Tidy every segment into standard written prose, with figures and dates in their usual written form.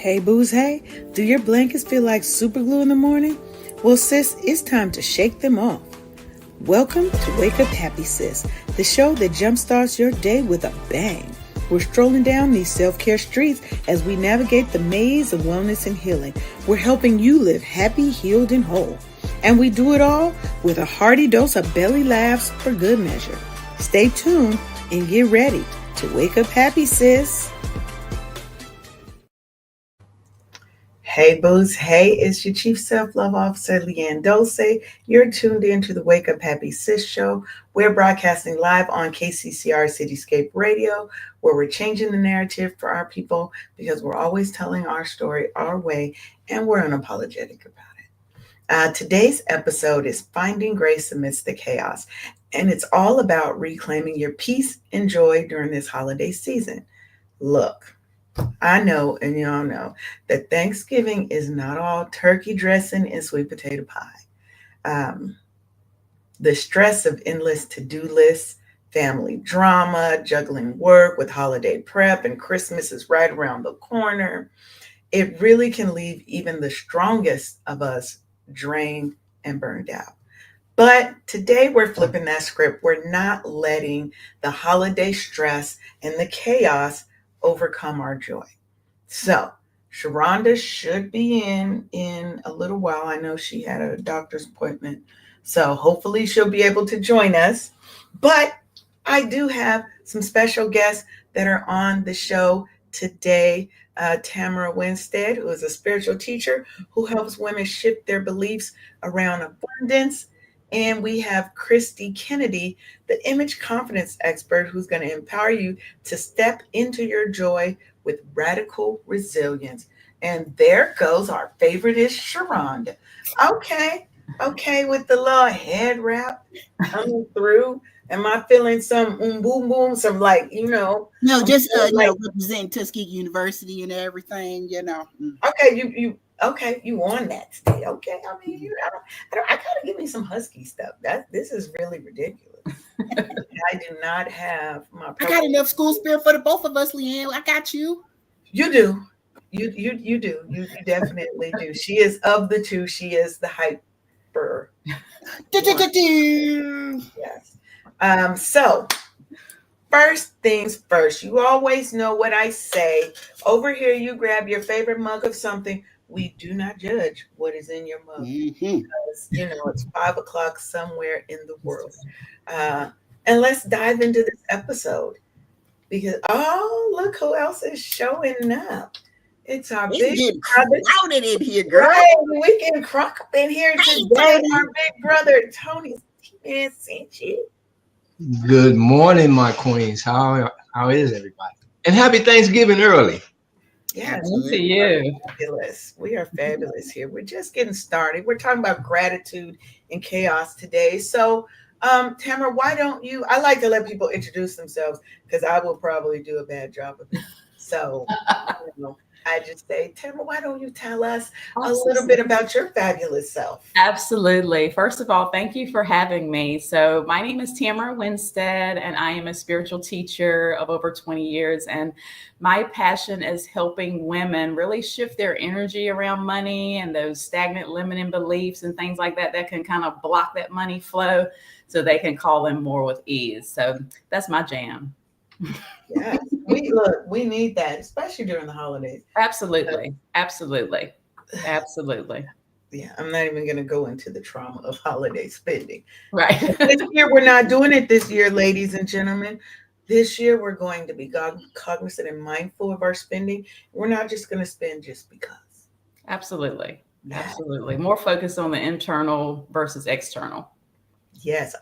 Hey booze, hey, do your blankets feel like super glue in the morning? Well sis, it's time to shake them off. Welcome to Wake Up Happy Sis, the show that jumpstarts your day with a bang. We're strolling down these self-care streets as we navigate the maze of wellness and healing. We're helping you live happy, healed, and whole. And we do it all with a hearty dose of belly laughs for good measure. Stay tuned and get ready to wake up happy, sis. Hey booze, hey, it's your Chief Self-Love Officer, Leanne Dulce. You're tuned in to the Wake Up Happy Sis show. We're broadcasting live on KCCR Cityscape Radio, where we're changing the narrative for our people because we're always telling our story our way, and we're unapologetic about it. Today's episode is Finding Grace Amidst the Chaos, and it's all about reclaiming your peace and joy during this holiday season. Look, I know, and y'all know, that Thanksgiving is not all turkey dressing and sweet potato pie. The stress of endless to-do lists, family drama, juggling work with holiday prep, and Christmas is right around the corner. It really can leave even the strongest of us drained and burned out. But today we're flipping that script. We're not letting the holiday stress and the chaos overcome our joy. So Sharonda should be in a little while. I know she had a doctor's appointment, so hopefully she'll be able to join us. But I do have some special guests that are on the show today. Tamara Winstead, who is a spiritual teacher who helps women shift their beliefs around abundance. And we have Kristie Kennedy, the image confidence expert, who's going to empower you to step into your joy with radical resilience. And there goes our favorite-ish Sharonda. Okay, with the little head wrap coming through. Am I feeling some boom boom, some like, No, just represent Tuskegee University and everything, Okay, you won that state. Okay, I mean, I gotta give me some husky stuff. This is really ridiculous. I do not have my. I got enough school spirit for the both of us, Leanne. I got you. You do. You do. You definitely do. She is of the two. She is the hyper. Yes. So first things first. You always know what I say. Over here, you grab your favorite mug of something. We do not judge what is in your mug because, it's 5 o'clock somewhere in the world. And let's dive into this episode because, look who else is showing up. It's our big brother. Crowded in here, girl. Right, we can crock up in here today. Our big brother, Tony. Man, sent you. Good morning, my queens. How is everybody? And happy Thanksgiving early. Yes, to you. Fabulous. We are fabulous here. We're just getting started. We're talking about gratitude and chaos today. So, Tamara, why don't you? I like to let people introduce themselves because I will probably do a bad job of it. So, I just say, Tamara, why don't you tell us a little bit about your fabulous self? Absolutely. First of all, thank you for having me. So my name is Tamara Winstead, and I am a spiritual teacher of over 20 years. And my passion is helping women really shift their energy around money and those stagnant limiting beliefs and things like that can kind of block that money flow so they can call in more with ease. So that's my jam. Yes, we need that, especially during the holidays. Absolutely. Yeah, I'm not even going to go into the trauma of holiday spending. Right. This year, we're not doing it this year, ladies and gentlemen. This year, we're going to be cognizant and mindful of our spending. We're not just going to spend just because. Absolutely. More focused on the internal versus external. Yes,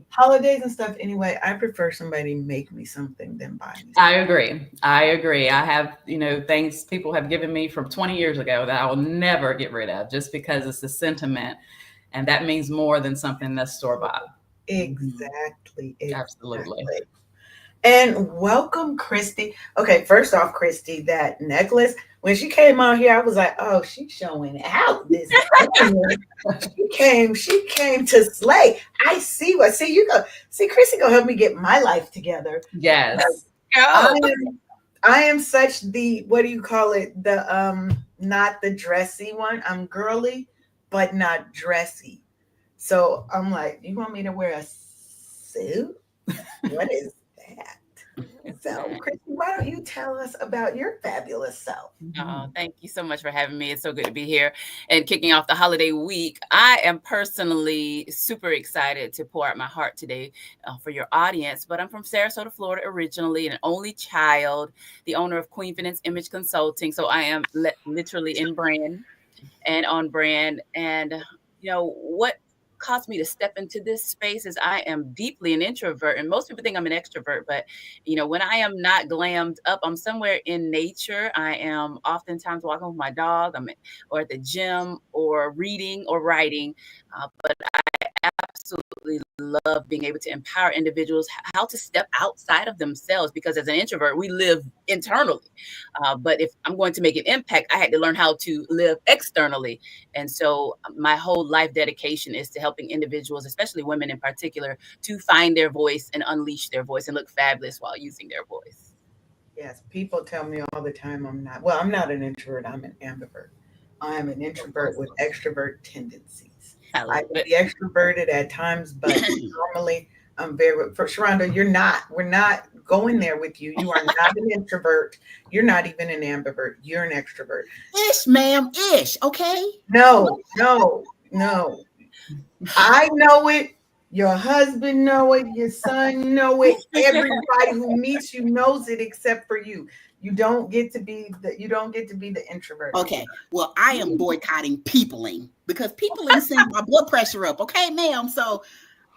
holidays and stuff anyway, I prefer somebody make me something than buy me something. I agree. I have, things people have given me from 20 years ago that I will never get rid of just because it's a sentiment, and that means more than something that's store-bought. Exactly. Absolutely. And welcome, Kristie. Okay, first off, Kristie, that necklace, when she came out here, I was like, oh, she's showing out this. She came to slay. I see what. See, Kristie gonna help me get my life together. Yes. I am such the, what do you call it? The not the dressy one. I'm girly, but not dressy. So I'm like, you want me to wear a suit? What is that? So, Kristie, why don't you tell us about your fabulous self? Oh, thank you so much for having me. It's so good to be here and kicking off the holiday week. I am personally super excited to pour out my heart today for your audience, but I'm from Sarasota, Florida originally, an only child, the owner of Queen Finance Image Consulting. So I am literally in brand and on brand. And, what caused me to step into this space is I am deeply an introvert, and most people think I'm an extrovert, but when I am not glammed up, I'm somewhere in nature. I am oftentimes walking with my dog, or at the gym, or reading or writing, but I absolutely love being able to empower individuals how to step outside of themselves, because as an introvert, we live internally. But if I'm going to make an impact, I had to learn how to live externally. And so my whole life dedication is to helping individuals, especially women in particular, to find their voice and unleash their voice and look fabulous while using their voice. Yes, people tell me all the time I'm not an introvert, I'm an ambivert. I am an introvert with extrovert tendencies. I can be extroverted at times, but normally I'm for Sharonda, we're not going there with you. You are not an introvert. You're not even an ambivert. You're an extrovert. Ish, ma'am, ish, okay? No. I know it. Your husband know it. Your son know it. Everybody who meets you knows it except for you. You don't get to be the introvert. Okay. Well, I am boycotting peopling because peopling sends my blood pressure up. Okay, ma'am. So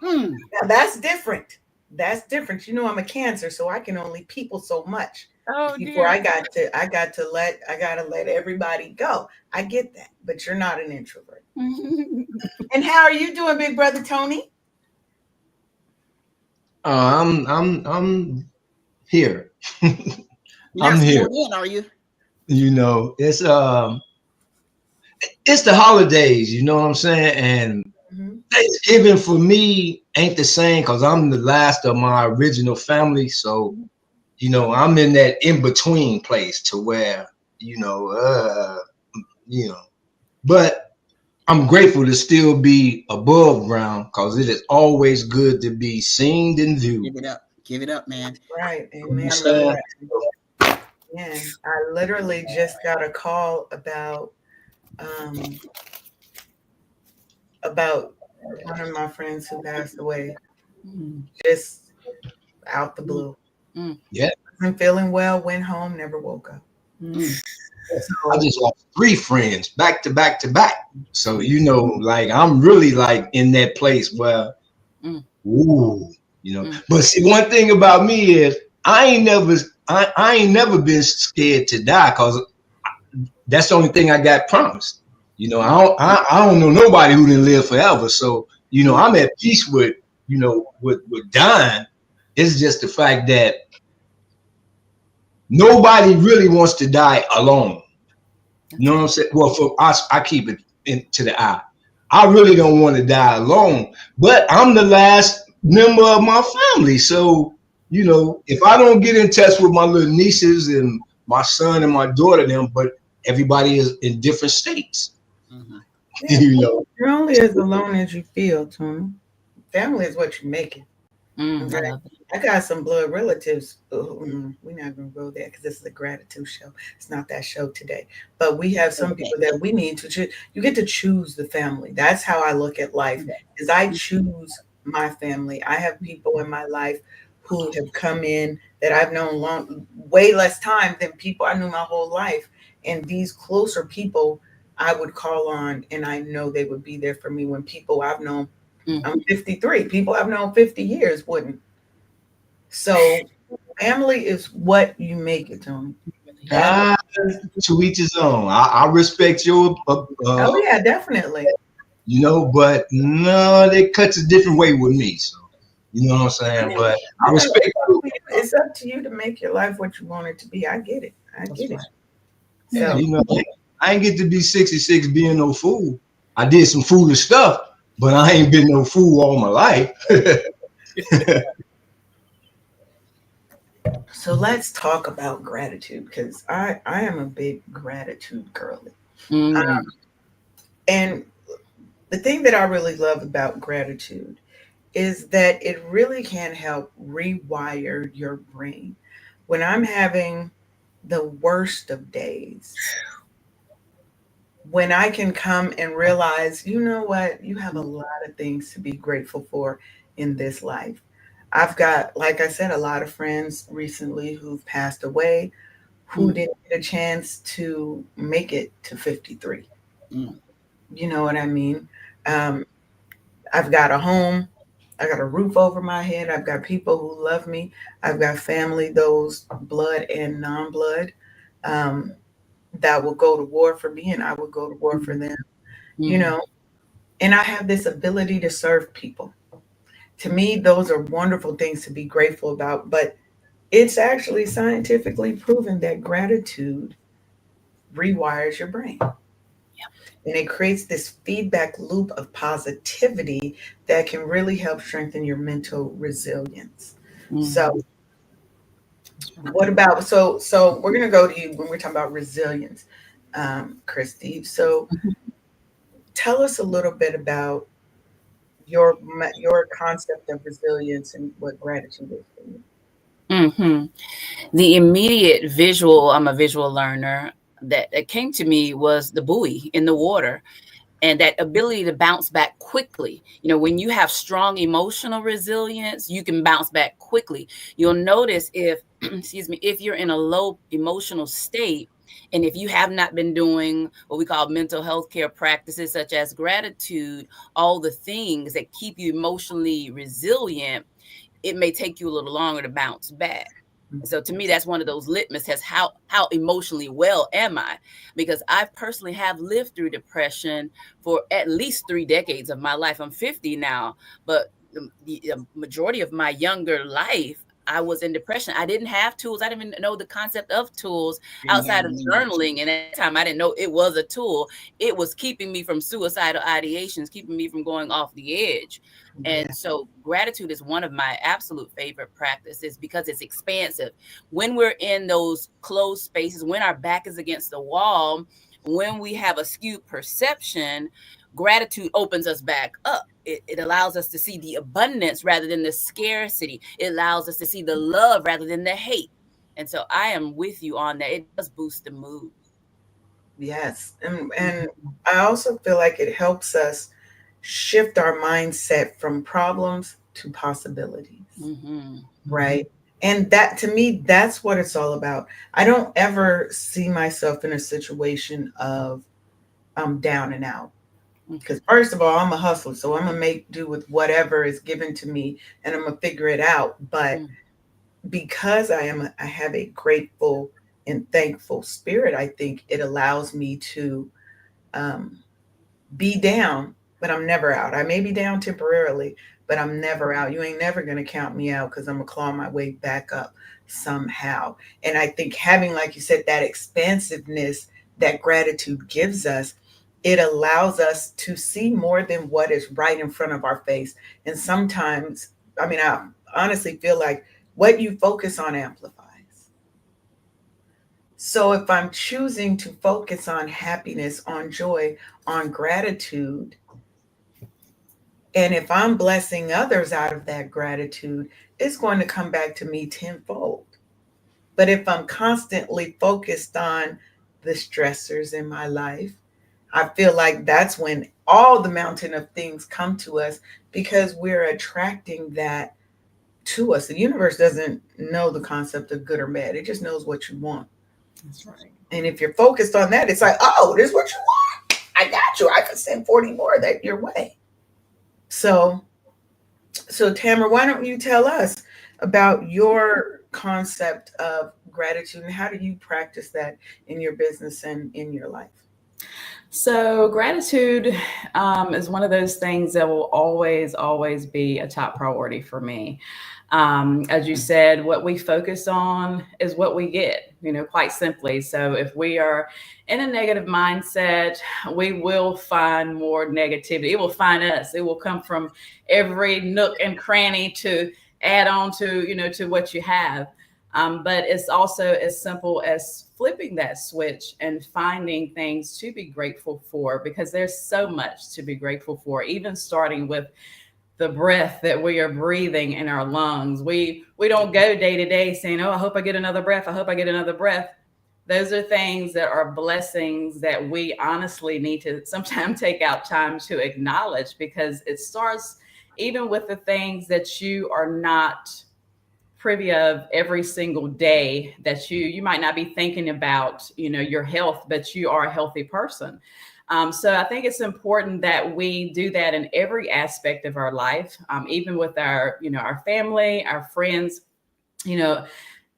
now that's different. That's different. I'm a Cancer, so I can only people so much. Before I gotta let everybody go. I get that, but you're not an introvert. And how are you doing, big brother Tony? I'm here. I'm here. In, are you? It's the holidays. You know what I'm saying? And Thanksgiving for me ain't the same because I'm the last of my original family. So, I'm in that in between place to where, but I'm grateful to still be above ground because it is always good to be seen and viewed. Give it up, man. Right. Amen. Yeah, I literally just got a call about one of my friends who passed away, just out the blue. Yeah, wasn't feeling well. Went home, never woke up. So, I just lost 3 friends back to back to back. So I'm really in that place where, But see, one thing about me is I ain't never been scared to die because that's the only thing I got promised. I don't know nobody who didn't live forever. So, I'm at peace with dying. It's just the fact that nobody really wants to die alone. You know what I'm saying? Well, for us, I keep it to the eye. I really don't want to die alone, but I'm the last member of my family. So, if I don't get in touch with my little nieces and my son and my daughter, but everybody is in different states. Yeah, you're only as alone as you feel, Tony. Family is what you make it. Okay? I got some blood relatives. We're not going to go there because this is a gratitude show. It's not that show today. But we have some people that we need to choose. You get to choose the family. That's how I look at life, is I choose my family. I have people in my life who have come in that I've known way less time than people I knew my whole life. And these closer people I would call on, and I know they would be there for me when people I've known. I'm 53. People I've known 50 years wouldn't. So family is what you make it, Tony. To each his own. I respect your. Oh yeah, definitely. But no, it cuts a different way with me. So you know what I'm saying. But I respect. It's up to you to make your life what you want it to be. I get it. So I ain't get to be 66 being no fool. I did some foolish stuff, but I ain't been no fool all my life. So let's talk about gratitude, because I am a big gratitude girly. Mm. And the thing that I really love about gratitude is that it really can help rewire your brain. When I'm having the worst of days, when I can come and realize, you know what, you have a lot of things to be grateful for in this life. I've got, like I said, a lot of friends recently who've passed away who didn't get a chance to make it to 53. Mm. You know what I mean? Um, I've got a home, I got a roof over my head, I've got people who love me, I've got family, those blood and non blood, um, that will go to war for me and I will go to war for them, you know, and I have this ability to serve people. To me, those are wonderful things to be grateful about, but it's actually scientifically proven that gratitude rewires your brain. And it creates this feedback loop of positivity that can really help strengthen your mental resilience. So, what about so we're gonna go to you when we're talking about resilience, Kristie. So, tell us a little bit about your concept of resilience and what gratitude is for you. Mm-hmm. The immediate visual, I'm a visual learner, that came to me was the buoy in the water, and that ability to bounce back quickly. You know, when you have strong emotional resilience, you can bounce back quickly. You'll notice if, excuse me, if you're in a low emotional state, and if you have not been doing what we call mental health care practices, such as gratitude, all the things that keep you emotionally resilient, it may take you a little longer to bounce back. So to me, that's one of those litmus tests. How emotionally well am I? Because I personally have lived through depression for at least 3 decades of my life. I'm 50 now, but the majority of my younger life, I was in depression. I didn't have tools. I didn't even know the concept of tools outside of journaling. And at that time, I didn't know it was a tool. It was keeping me from suicidal ideations, keeping me from going off the edge. Yeah. And so gratitude is one of my absolute favorite practices because it's expansive. When we're in those closed spaces, when our back is against the wall, when we have a skewed perception, gratitude opens us back up. It allows us to see the abundance rather than the scarcity. It allows us to see the love rather than the hate. And so I am with you on that. It does boost the mood. Yes. And I also feel like it helps us shift our mindset from problems to possibilities. Right. And that, to me, that's what it's all about. I don't ever see myself in a situation of I'm down and out. Because first of all, I'm a hustler, so I'm gonna make do with whatever is given to me, and I'm gonna figure it out. But because I have a grateful and thankful spirit, I think it allows me to um, be down, but I'm never out. I may be down temporarily, but I'm never out. You ain't never gonna count me out because I'm gonna claw my way back up somehow. And I think having, like you said, that expansiveness that gratitude gives us, it allows us to see more than what is right in front of our face. And sometimes, I mean, I honestly feel like what you focus on amplifies. So if I'm choosing to focus on happiness, on joy, on gratitude, and if I'm blessing others out of that gratitude, it's going to come back to me tenfold. But if I'm constantly focused on the stressors in my life, I feel like that's when all the mountain of things come to us because we're attracting that to us. The universe doesn't know the concept of good or bad, it just knows what you want. That's right. And if you're focused on that, it's like, oh, this is what you want. I got you. I can send 40 more that your way. So Tamara, why don't you tell us about your concept of gratitude and how do you practice that in your business and in your life? So gratitude is one of those things that will always be a top priority for me. As you said, what we focus on is what we get, quite simply. So if we are in a negative mindset, we will find more negativity. It will find us. It will come from every nook and cranny to add on to, to what you have. But it's also as simple as flipping that switch and finding things to be grateful for, because there's so much to be grateful for, even starting with the breath that we are breathing in our lungs. We don't go day to day saying, oh, I hope I get another breath. I hope I get another breath. Those are things that are blessings that we honestly need to sometimes take out time to acknowledge, because it starts even with the things that you are not privy of every single day, that you might not be thinking about, your health, but you are a healthy person. So I think it's important that we do that in every aspect of our life, even with our family, our friends,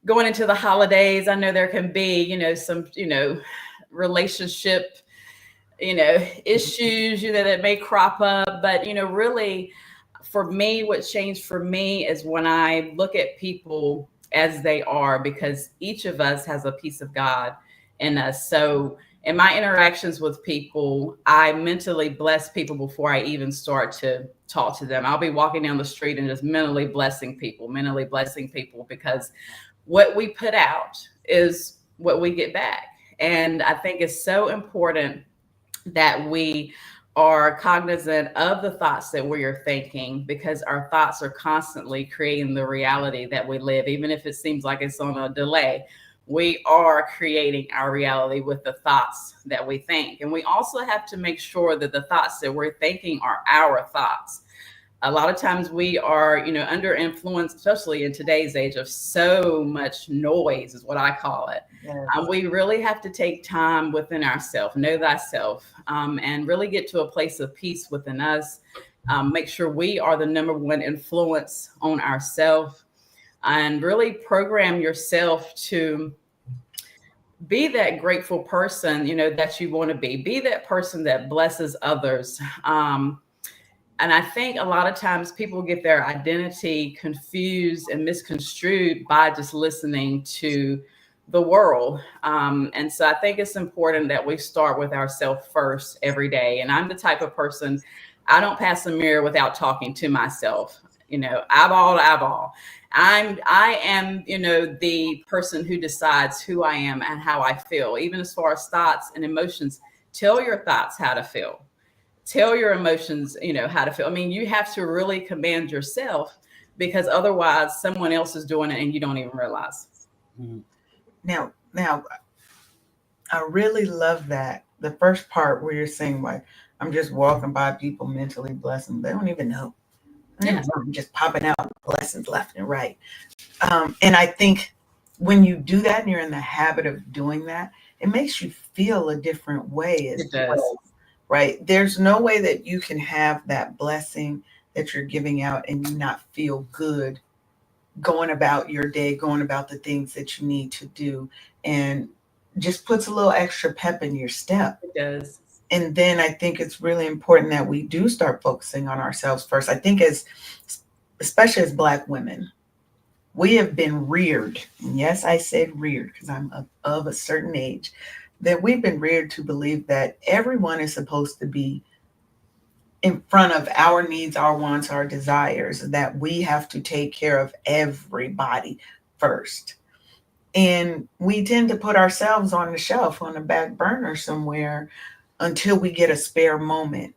going into the holidays. I know there can be, some, relationship, issues, that may crop up, but, really for me, what changed for me is when I look at people as they are, because each of us has a piece of God in us. So in my interactions with people, I mentally bless people before I even start to talk to them. I'll be walking down the street and just mentally blessing people, because what we put out is what we get back. And I think it's so important that we are cognizant of the thoughts that we are thinking, because our thoughts are constantly creating the reality that we live. Even if it seems like it's on a delay, we are creating our reality with the thoughts that we think. And we also have to make sure that the thoughts that we're thinking are our thoughts. A lot of times we are, under influence, especially in today's age of so much noise, is what I call it. Yes. We really have to take time within ourselves, know thyself, and really get to a place of peace within us. Make sure we are the number one influence on ourselves, and really program yourself to be that grateful person, that you want to be. Be that person that blesses others. And I think a lot of times people get their identity confused and misconstrued by just listening to the world. And so I think it's important that we start with ourselves first every day. And I'm the type of person, I don't pass a mirror without talking to myself, eyeball to eyeball. I am, the person who decides who I am and how I feel, even as far as thoughts and emotions. Tell your thoughts how to feel. Tell your emotions, how to feel. I mean, you have to really command yourself, because otherwise someone else is doing it and you don't even realize. Now, I really love that. The first part where you're saying, like, I'm just walking by people, mentally blessing. They don't even know. Yeah. I'm just popping out blessings left and right. And I think when you do that and you're in the habit of doing that, it makes you feel a different way as well. Right? There's no way that you can have that blessing that you're giving out and you not feel good going about your day, going about the things that you need to do, and just puts a little extra pep in your step. It does. And then I think it's really important that we do start focusing on ourselves first. I think especially as Black women, we have been reared, and yes, I said reared because I'm of a certain age, that we've been reared to believe that everyone is supposed to be in front of our needs, our wants, our desires, that we have to take care of everybody first. And we tend to put ourselves on the shelf, on the back burner somewhere until we get a spare moment.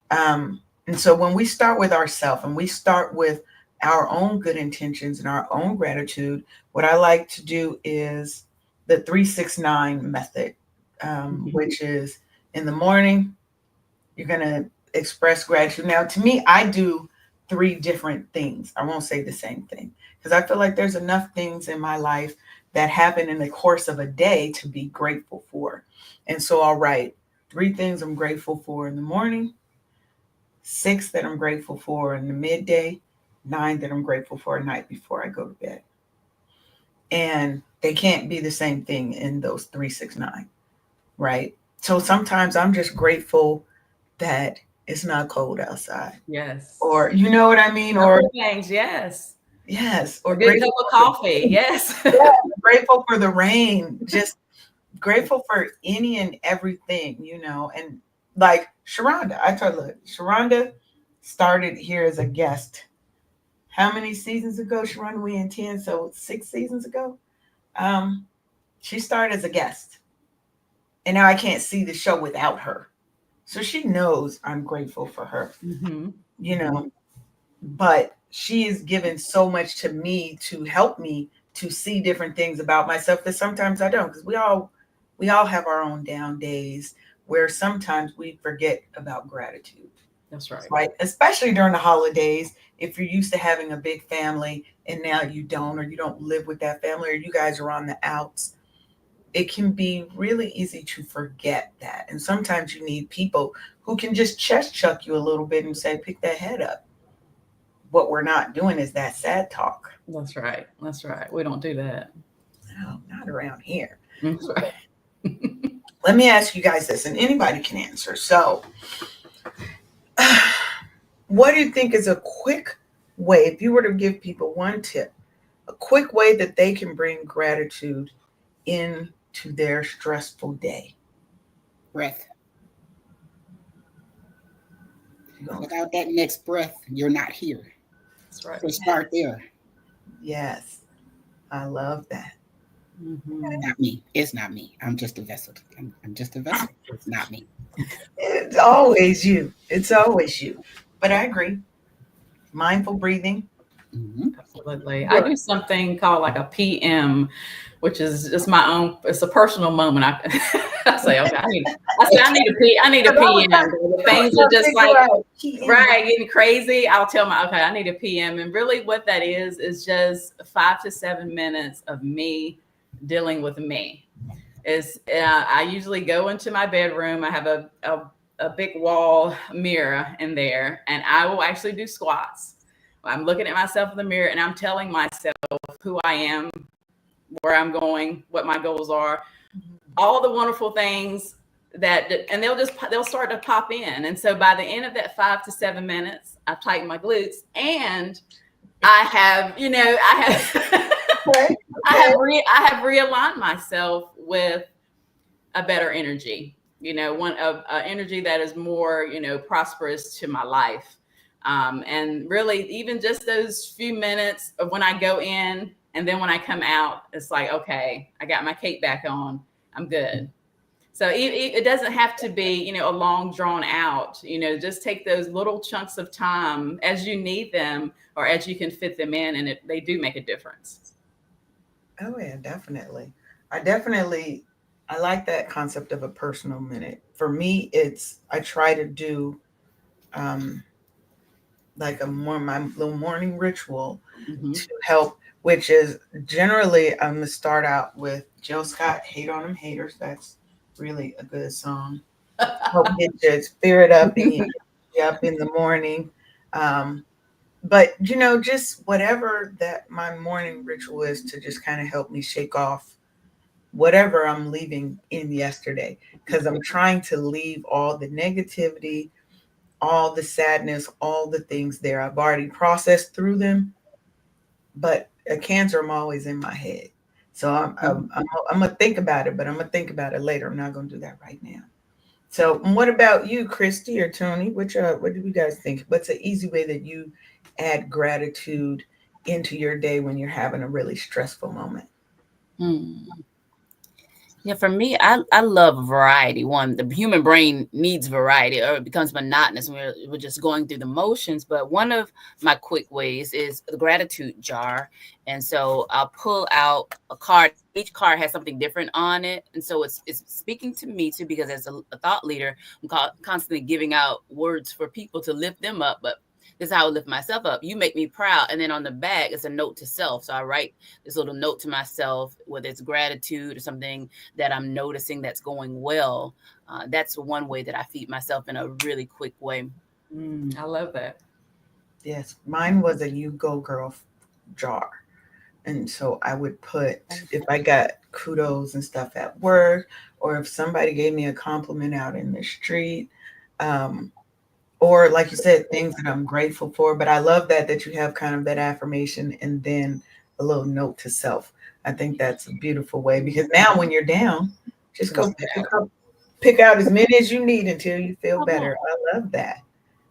And so when we start with ourselves and we start with our own good intentions and our own gratitude, what I like to do is the 3-6-9 method. Which is in the morning, you're going to express gratitude. Now, to me, I do 3 different things. I won't say the same thing, because I feel like there's enough things in my life that happen in the course of a day to be grateful for. And so I'll write 3 things I'm grateful for in the morning, 6 that I'm grateful for in the midday, 9 that I'm grateful for at night before I go to bed. And they can't be the same thing in those 3-6-9. Right. So sometimes I'm just grateful that it's not cold outside. Yes. Or, you know what I mean? Or things. Yes. Yes. Or a good cup of coffee. Yes. Yeah, grateful for the rain. Just grateful for any and everything, and like Sharonda, I told her, Sharonda started here as a guest. How many seasons ago, Sharonda? We in 10, so 6 seasons ago. She started as a guest, and now I can't see the show without her. So she knows I'm grateful for her, you know, but she has given so much to me to help me to see different things about myself that sometimes I don't, because we all have our own down days where sometimes we forget about gratitude. That's right. Right. Especially during the holidays, if you're used to having a big family and now you don't, or you don't live with that family, or you guys are on the outs, it can be really easy to forget that. And sometimes you need people who can just chest chuck you a little bit and say, pick that head up. What we're not doing is that sad talk. That's right. That's right. We don't do that. No, not around here. That's right. Let me ask you guys this, and anybody can answer. So, what do you think is a quick way, if you were to give people one tip, a quick way that they can bring gratitude into their stressful day? Breath. Without that next breath, you're not here. That's right. So start there. Yes, I love that. Not me. It's not me. I'm just a vessel. I'm just a vessel. It's not me. It's always you. It's always you. But I agree. Mindful breathing. Absolutely. I do something called like a PM, which is just my own. It's a personal moment. I say, okay, I need a PM. The things are just like right, getting crazy. I'll tell I need a PM, and really, what that is just 5 to 7 minutes of me dealing with me. I usually go into my bedroom. I have a big wall mirror in there, and I will actually do squats. I'm looking at myself in the mirror, and I'm telling myself who I am, where I'm going, what my goals are, all the wonderful things and they'll start to pop in. And so by the end of that 5 to 7 minutes, I've tightened my glutes, and I have I have realigned myself with a better energy, one of energy that is more, prosperous to my life. And really, even just those few minutes of when I go in and then when I come out, it's like, okay, I got my cape back on. I'm good. So it doesn't have to be, a long drawn out, just take those little chunks of time as you need them or as you can fit them in. And they do make a difference. Oh, yeah, definitely. I like that concept of a personal minute. For me, I try to do like my little morning ritual to help, which is generally I'm going to start out with Jill Scott, Hate on Them Haters. That's really a good song. Help get your spirit up and you up in the morning. But, just whatever that my morning ritual is to just kind of help me shake off whatever I'm leaving in yesterday, because I'm trying to leave all the negativity, all the sadness, all the things there. I've already processed through them, but a cancer, I'm always in my head. So I'm going to think about it, but I'm going to think about it later. I'm not going to do that right now. So what about you, Kristie or Tony? What do you guys think? What's an easy way that you add gratitude into your day when you're having a really stressful moment? Yeah, for me, I love variety. One, the human brain needs variety, or it becomes monotonous when we're just going through the motions. But one of my quick ways is the gratitude jar. And so I'll pull out a card. Each card has something different on it. And so it's speaking to me too, because as a thought leader, I'm constantly giving out words for people to lift them up. But this is how I lift myself up. You make me proud. And then on the back, it's a note to self. So I write this little note to myself, whether it's gratitude or something that I'm noticing that's going well. That's one way that I feed myself in a really quick way. I love that. Yes. Mine was a You Go Girl jar. And so I would put, if I got kudos and stuff at work, or if somebody gave me a compliment out in the street, or like you said, things that I'm grateful for. But I love that you have kind of that affirmation and then a little note to self. I think that's a beautiful way, because now when you're down, just go pick out as many as you need until you feel better. I love that.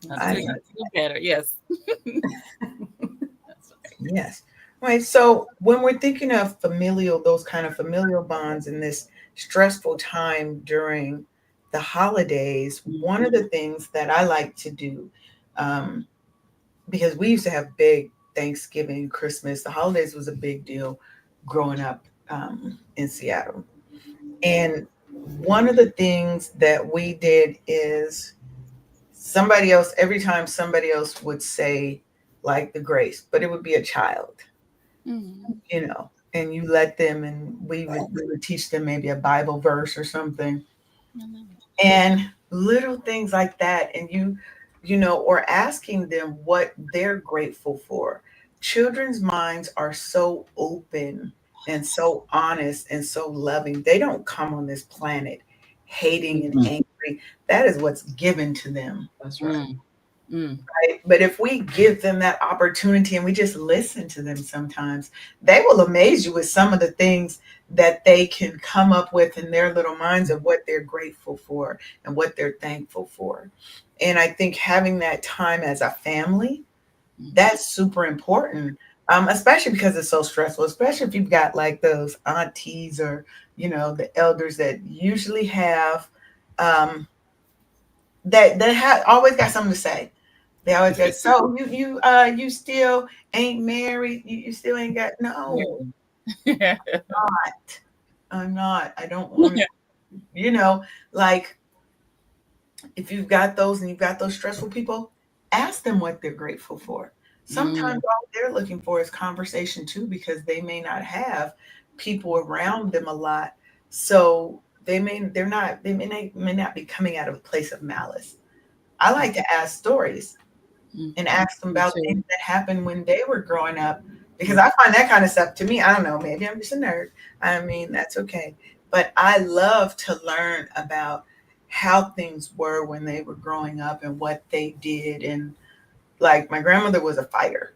I feel better. Yes. Yes. Right. So when we're thinking of those kind of familial bonds in this stressful time during the holidays, one of the things that I like to do, um, because we used to have big Thanksgiving, Christmas, the holidays was a big deal growing up in Seattle. And one of the things that we did is somebody else, every time somebody else would say like the grace, but it would be a child, and you let them, and we would teach them maybe a Bible verse or something, and little things like that, and or asking them what they're grateful for. Children's minds are so open and so honest and so loving. They don't come on this planet hating and angry. That is what's given to them. That's right. Right? But if we give them that opportunity and we just listen to them sometimes, they will amaze you with some of the things that they can come up with in their little minds of what they're grateful for and what they're thankful for. And I think having that time as a family, that's super important, especially because it's so stressful, especially if you've got like those aunties or, the elders that usually have, that have always got something to say. They always go, so you still ain't married? You still ain't got no. I'm not. I don't want to, like if you've got those and you've got those stressful people, ask them what they're grateful for. Sometimes all they're looking for is conversation too, because they may not have people around them a lot. So they may not be coming out of a place of malice. I like to ask stories and ask them about things that happened when they were growing up, because I find that kind of stuff, to me, I don't know, maybe I'm just a nerd. I mean, that's okay. But I love to learn about how things were when they were growing up and what they did. And like my grandmother was a fighter.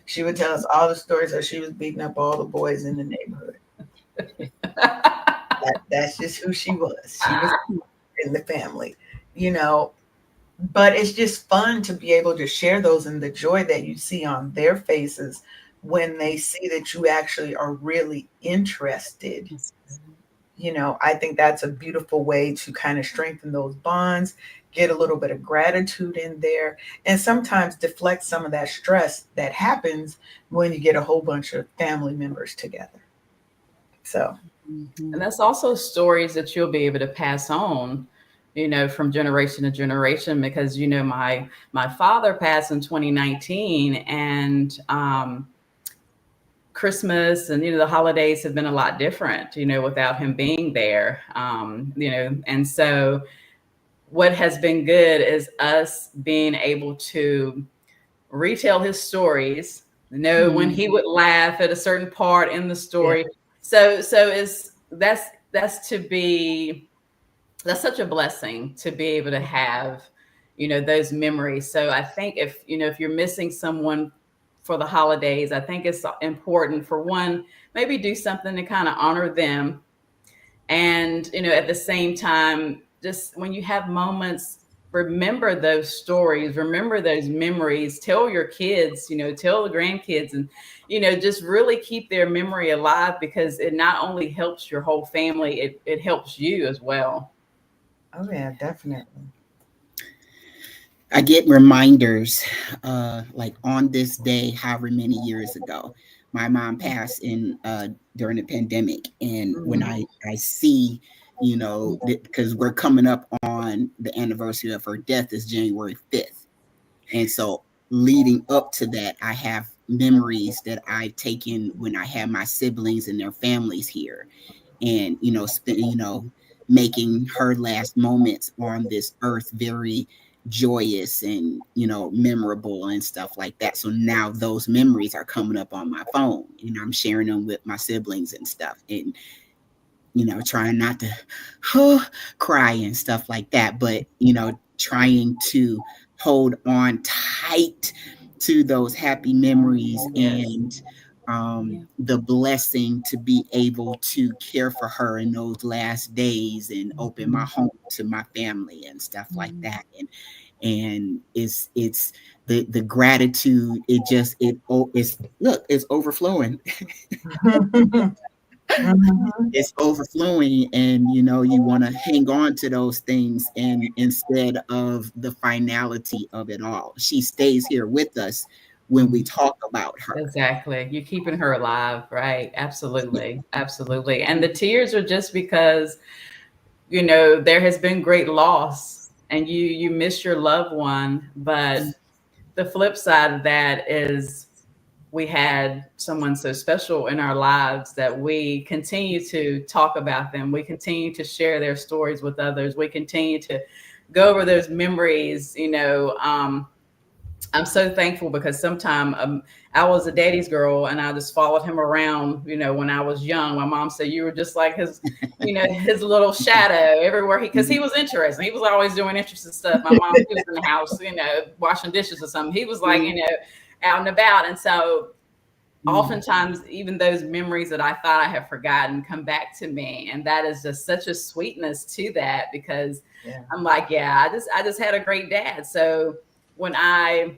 She would tell us all the stories that she was beating up all the boys in the neighborhood. That's just who she was. She was in the family, but it's just fun to be able to share those and the joy that you see on their faces when they see that you actually are really interested. I think that's a beautiful way to kind of strengthen those bonds, get a little bit of gratitude in there, and sometimes deflect some of that stress that happens when you get a whole bunch of family members together. So, and that's also stories that you'll be able to pass on, from generation to generation, because, my father passed in 2019, and Christmas and, the holidays have been a lot different, without him being there, and so what has been good is us being able to retell his stories, when he would laugh at a certain part in the story. So that's such a blessing to be able to have, those memories. So I think if you're missing someone for the holidays, I think it's important for one, maybe do something to kind of honor them. And, at the same time, just when you have moments, remember those stories, remember those memories, tell your kids, tell the grandkids, and, just really keep their memory alive, because it not only helps your whole family, it helps you as well. Oh yeah, definitely. I get reminders, like on this day, however many years ago, my mom passed during the pandemic. And when I see, because we're coming up on the anniversary of her death is January 5th. And so leading up to that, I have memories that I've taken when I had my siblings and their families here, and, making her last moments on this earth very joyous and, memorable and stuff like that. So now those memories are coming up on my phone, and I'm sharing them with my siblings and stuff, and, trying not to cry and stuff like that, but, trying to hold on tight to those happy memories and the blessing to be able to care for her in those last days and open my home to my family and stuff like that. And it's the gratitude. It's overflowing. It's overflowing, and you want to hang on to those things, and instead of the finality of it all, she stays here with us when we talk about her. Exactly. You're keeping her alive, right? Absolutely. Absolutely. And the tears are just because, there has been great loss and you miss your loved one. But the flip side of that is we had someone so special in our lives that we continue to talk about them. We continue to share their stories with others. We continue to go over those memories. I'm so thankful because sometime I was a daddy's girl and I just followed him around, when I was young. My mom said you were just like his, his little shadow everywhere because he was interesting. He was always doing interesting stuff. My mom, she was in the house, washing dishes or something. He was like, out and about. And so oftentimes even those memories that I thought I had forgotten come back to me. And that is just such a sweetness to that because I'm like, I just had a great dad. So when I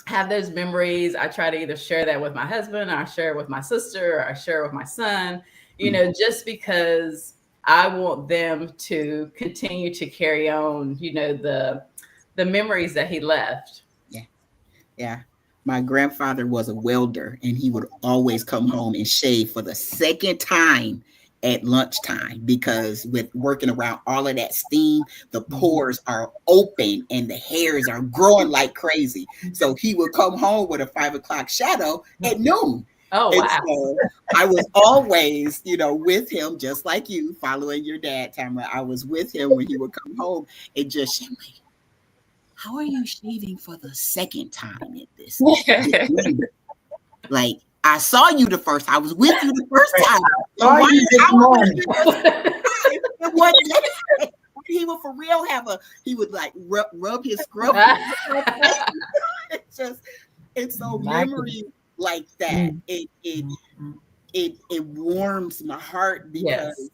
have those memories, I try to either share that with my husband, or I share it with my sister, or I share it with my son, just because I want them to continue to carry on, the memories that he left. Yeah. My grandfather was a welder, and he would always come home and shave for the second time at lunchtime, because with working around all of that steam, the pores are open and the hairs are growing like crazy. So he would come home with a 5 o'clock shadow at noon. Oh, and wow. So I was always, with him, just like you, following your dad, Tamara. I was with him when he would come home and just, how are you shaving for the second time at this? Like, I saw you the first. I was with you the first time. He would for real he would like rub his scrub. It's so memory like that. It warms my heart because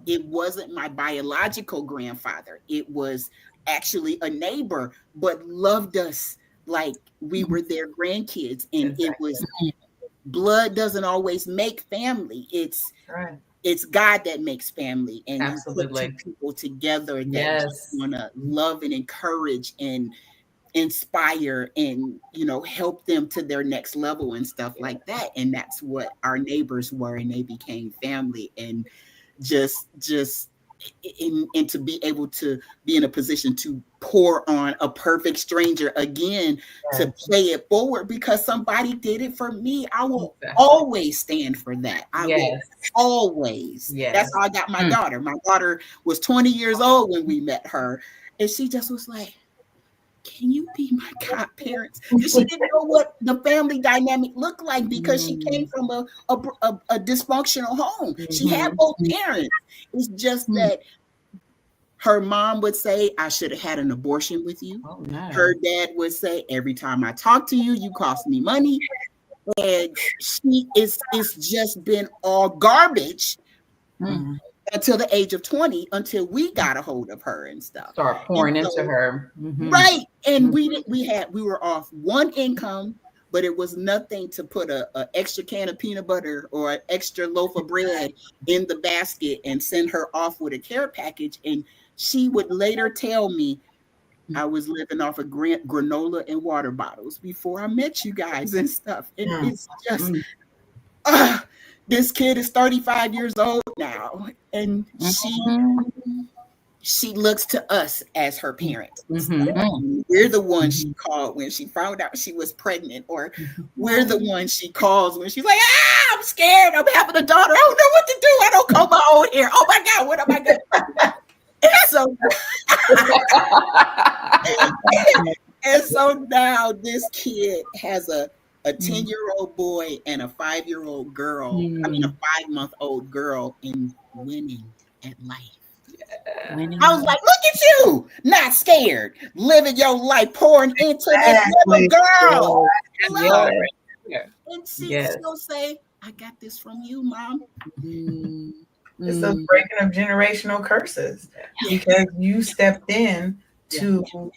it wasn't my biological grandfather. It was actually a neighbor, but loved us like we were their grandkids. And it was blood doesn't always make family. It's God that makes family, and absolutely you put two people together that just want to love and encourage and inspire and help them to their next level and stuff like that. And that's what our neighbors were, and they became family. And just and to be able to be in a position to pour on a perfect stranger again, to play it forward because somebody did it for me. I will always stand for that. I will always. That's how I got my daughter. My daughter was 20 years old when we met her, and she just was like, can you be my godparents? Because she didn't know what the family dynamic looked like because she came from a dysfunctional home. She had both parents. It's just that her mom would say, I should have had an abortion with you. Oh, no. Her dad would say, every time I talk to you, you cost me money. And it's just been all garbage. Until the age of 20, until we got a hold of her and stuff. Start pouring into her. Right. And we were off one income, but it was nothing to put a extra can of peanut butter or an extra loaf of bread in the basket and send her off with a care package. And she would later tell me I was living off of granola and water bottles before I met you guys and stuff. And it's just this kid is 35 years old now, and she looks to us as her parents. We're the ones she called when she found out she was pregnant, or we're the ones she calls when she's like, I'm scared, I'm having a daughter, I don't know what to do, I don't comb my own hair, oh my God, what am I going to do? And so now this kid has a 10-year-old boy and a 5-year-old girl, a 5-month-old girl, and winning at life. I was like, look at you, not scared, living your life, pouring into this little girl. And she'll say, I got this from you, Mom. It's a breaking of generational curses because you stepped in to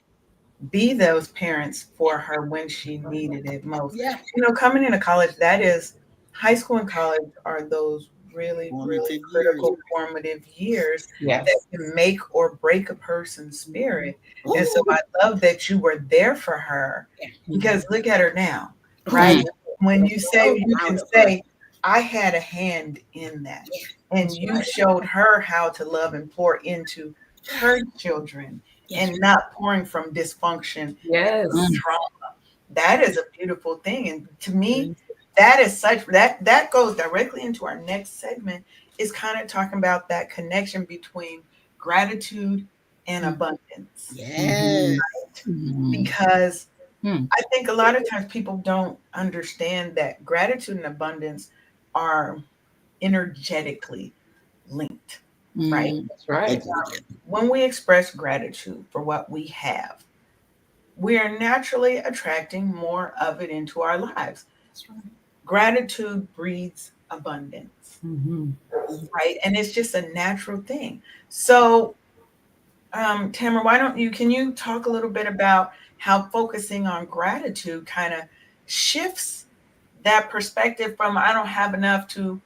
be those parents for her when she needed it most. Yeah. Coming into college, that is, high school and college are those really, really critical formative years that can make or break a person's spirit. Ooh. And so I love that you were there for her, because look at her now, right? When you say, you can say, I had a hand in that. And you showed her how to love and pour into her children, and not pouring from dysfunction and trauma. That is a beautiful thing. And to me, that is that goes directly into our next segment, is kind of talking about that connection between gratitude and abundance. Yes. Right? Because I think a lot of times people don't understand that gratitude and abundance are energetically linked. Right? That's right. When we express gratitude for what we have, we are naturally attracting more of it into our lives. That's right. Gratitude breeds abundance, right? And it's just a natural thing. So, Tamara, can you talk a little bit about how focusing on gratitude kind of shifts that perspective from I don't have enough to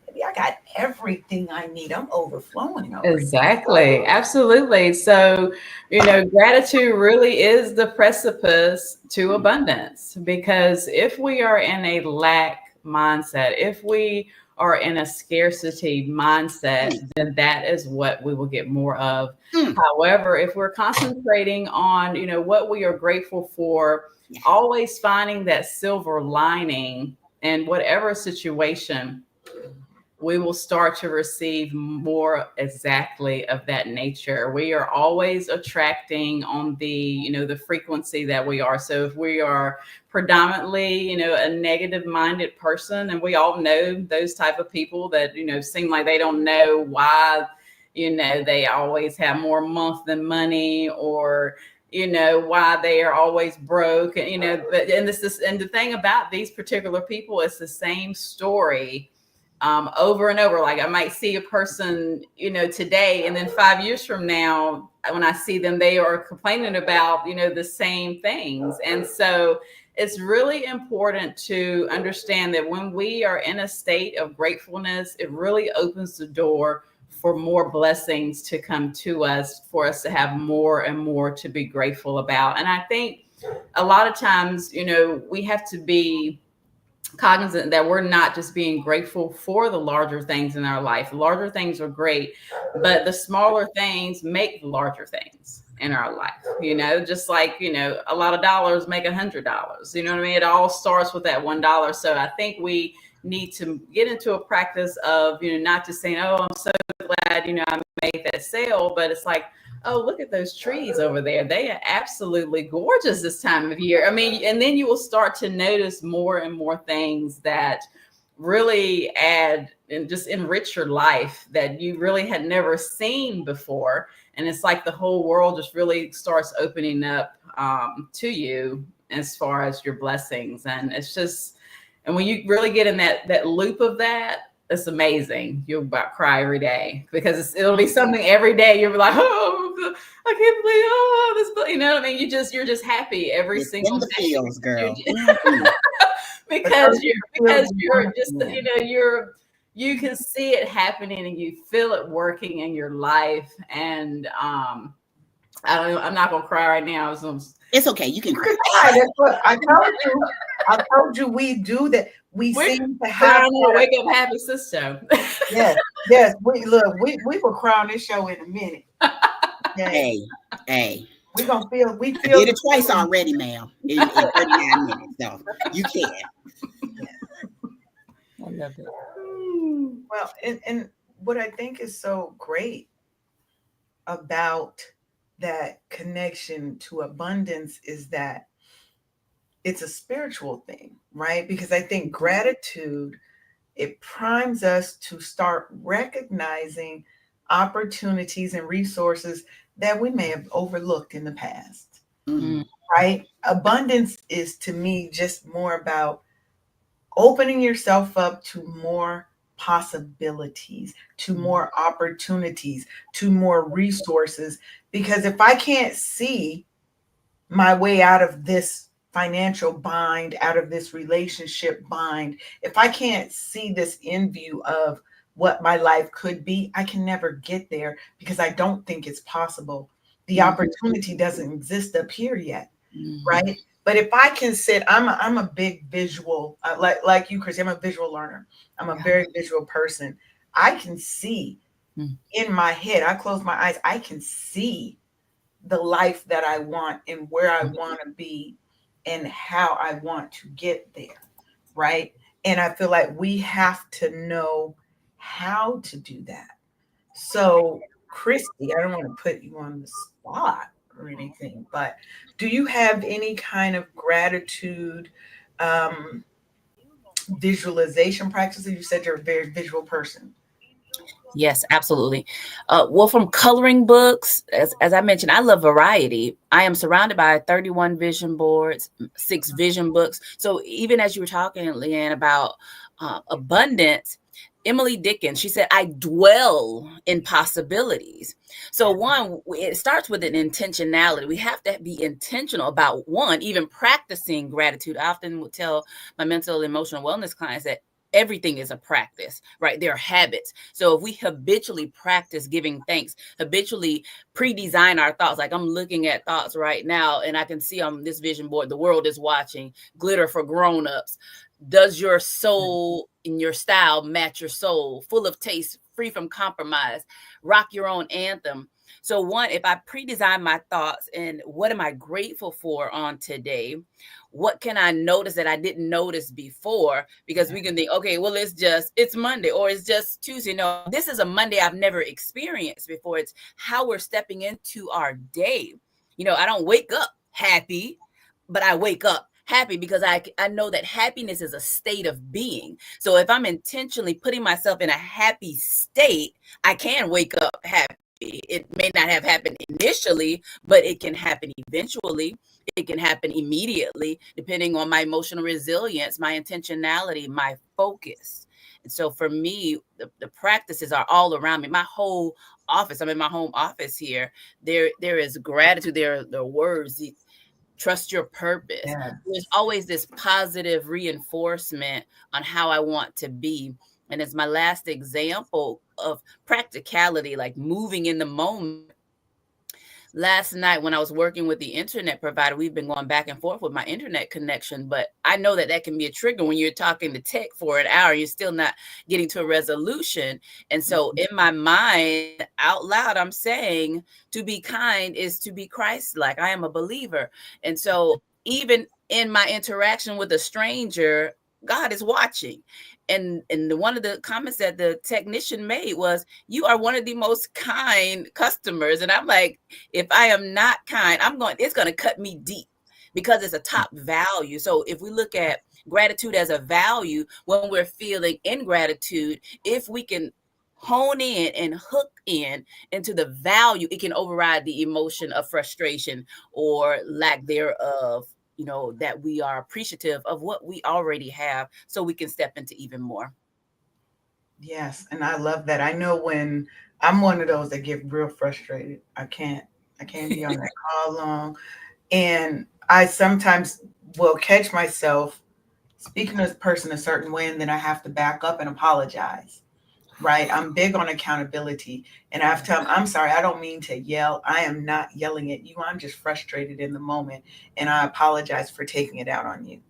maybe I got everything I need. I'm overflowing. Exactly. Absolutely. So, gratitude really is the precipice to abundance, because if we are in a lack mindset, if we are in a scarcity mindset, then that is what we will get more of. However, if we're concentrating on, what we are grateful for, always finding that silver lining in whatever situation, we will start to receive more exactly of that nature. We are always attracting on the, the frequency that we are. So if we are predominantly, a negative minded person, and we all know those type of people that, seem like they don't know why, they always have more month than money, or why they are always broke, and and the thing about these particular people, it's the same story over and over. Like I might see a person, today, and then 5 years from now, when I see them, they are complaining about, the same things. And so it's really important to understand that when we are in a state of gratefulness, it really opens the door for more blessings to come to us, for us to have more and more to be grateful about. And I think a lot of times, we have to be cognizant that we're not just being grateful for the larger things in our life. The larger things are great, but the smaller things make the larger things in our life. Just like, a lot of dollars make $100. You know what I mean? It all starts with that $1. So I think we need to get into a practice of, not just saying, oh, I'm so glad, I made that sale, but it's like, oh, look at those trees over there. They are absolutely gorgeous this time of year. I mean, and then you will start to notice more and more things that really add and just enrich your life that you really had never seen before. And it's like the whole world just really starts opening up to you as far as your blessings. And it's just, and when you really get in that loop of that, it's amazing. You'll about cry every day, because it'll be something every day. You'll be like, oh, I can't believe, oh, this, you know what I mean? You're just happy every single day. Feels, girl. because you're just, you can see it happening and you feel it working in your life. And I'm not gonna cry right now. It's okay. You can cry. That's what I told you. I told you we do that. We seem to have a wake up happy sister. Yes. We will cry on this show in a minute. Hey. We feel. I did it twice already, ma'am. In 39 minutes, so you can. I love it. Well, and what I think is so great about that connection to abundance is that it's a spiritual thing, right? Because I think gratitude, it primes us to start recognizing opportunities and resources that we may have overlooked in the past, right? Abundance is, to me, just more about opening yourself up to more possibilities, to more opportunities, to more resources. Because if I can't see my way out of this financial bind, out of this relationship bind, if I can't see this end view of what my life could be, I can never get there because I don't think it's possible. The opportunity doesn't exist up here yet, right? But if I can sit, I'm a big visual, like you, Kristie, I'm a visual learner. I'm a very visual person. I can see in my head, I close my eyes, I can see the life that I want and where I want to be and how I want to get there, right? And I feel like we have to know how to do that. So, Kristie, I don't want to put you on the spot or anything, but do you have any kind of gratitude visualization practices? You said you're a very visual person. Yes, absolutely. Well, from coloring books, as I mentioned, I love variety. I am surrounded by 31 vision boards, 6 vision books. So even as you were talking, Leanne, about abundance, Emily Dickinson, she said, I dwell in possibilities. So one, it starts with an intentionality. We have to be intentional about one, even practicing gratitude. I often would tell my mental and emotional wellness clients that everything is a practice, right? They're habits. So if we habitually practice giving thanks, habitually pre-design our thoughts, like I'm looking at thoughts right now and I can see on this vision board, the world is watching, glitter for grownups. Does your soul and your style match your soul? Full of taste, free from compromise, rock your own anthem. So one, if I pre-design my thoughts and what am I grateful for on today? What can I notice that I didn't notice before? Because we can think, okay, well, it's Monday or it's just Tuesday. No, this is a Monday I've never experienced before. It's how we're stepping into our day. You know, I don't wake up happy, but I wake up happy because I know that happiness is a state of being. So if I'm intentionally putting myself in a happy state, I can wake up happy. It may not have happened initially, but it can happen eventually. It can happen immediately, depending on my emotional resilience, my intentionality, my focus. And so for me, the practices are all around me. My whole office, I'm in my home office here. There is gratitude. There are words. Trust your purpose. Yes. There's always this positive reinforcement on how I want to be. And as my last example of practicality, like moving in the moment, last night when I was working with the internet provider, we've been going back and forth with my internet connection, but I know that that can be a trigger when you're talking to tech for an hour, you're still not getting to a resolution. And so in my mind, out loud, I'm saying to be kind is to be Christ-like. I am a believer. And so even in my interaction with a stranger, God is watching. And one of the comments that the technician made was, you are one of the most kind customers. And I'm like, if I am not kind, it's going to cut me deep because it's a top value. So if we look at gratitude as a value, when we're feeling ingratitude, if we can hone in and hook into the value, it can override the emotion of frustration or lack thereof. You know, that we are appreciative of what we already have so we can step into even more. Yes. And I love that. I know when I'm one of those that get real frustrated, I can't be on that call long. And I sometimes will catch myself speaking to this person a certain way, and then I have to back up and apologize. Right. I'm big on accountability. And I have to tell them, I'm sorry, I don't mean to yell. I am not yelling at you. I'm just frustrated in the moment. And I apologize for taking it out on you.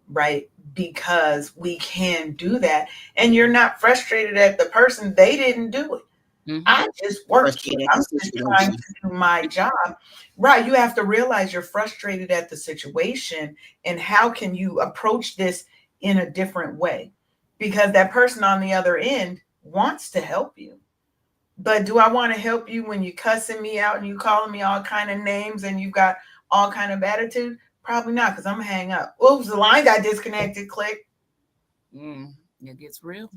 Right. Because we can do that. And you're not frustrated at the person. They didn't do it. Mm-hmm. I just worked here. I'm just trying to do my job. Right. You have to realize you're frustrated at the situation. And how can you approach this in a different way? Because that person on the other end wants to help you. But do I want to help you when you cussing me out and you calling me all kind of names and you've got all kind of attitude? Probably not, because I'm going to hang up. Oops, the line got disconnected. Click. It gets real.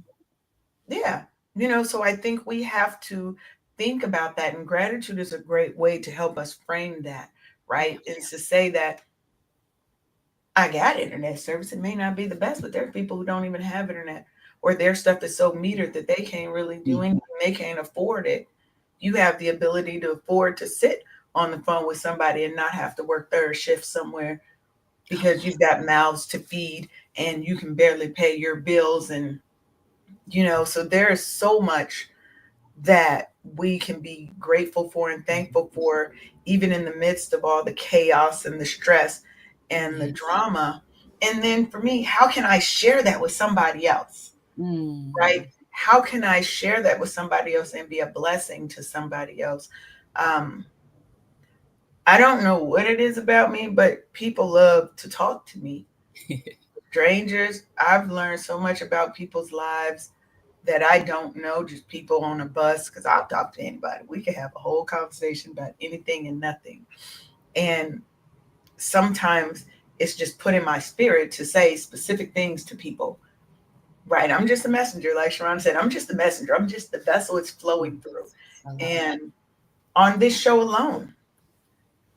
Yeah. You know, so I think we have to think about that. And gratitude is a great way to help us frame that, right? It's to say that I got internet service. It may not be the best, but there are people who don't even have internet, or their stuff is so metered that they can't really do anything. They can't afford it. You have the ability to afford to sit on the phone with somebody and not have to work third shift somewhere because you've got mouths to feed and you can barely pay your bills. And, so there is so much that we can be grateful for and thankful for, even in the midst of all the chaos and the stress and the drama. And then for me, how can I share that with somebody else? Right? How can I share that with somebody else and be a blessing to somebody else? I don't know what it is about me, but people love to talk to me. Strangers, I've learned so much about people's lives that I don't know, just people on a bus, because I'll talk to anybody. We can have a whole conversation about anything and nothing. And sometimes it's just put in my spirit to say specific things to people. Right. I'm just a messenger. Like Sharonda said, I'm just a messenger. I'm just the vessel it's flowing through. And on this show alone,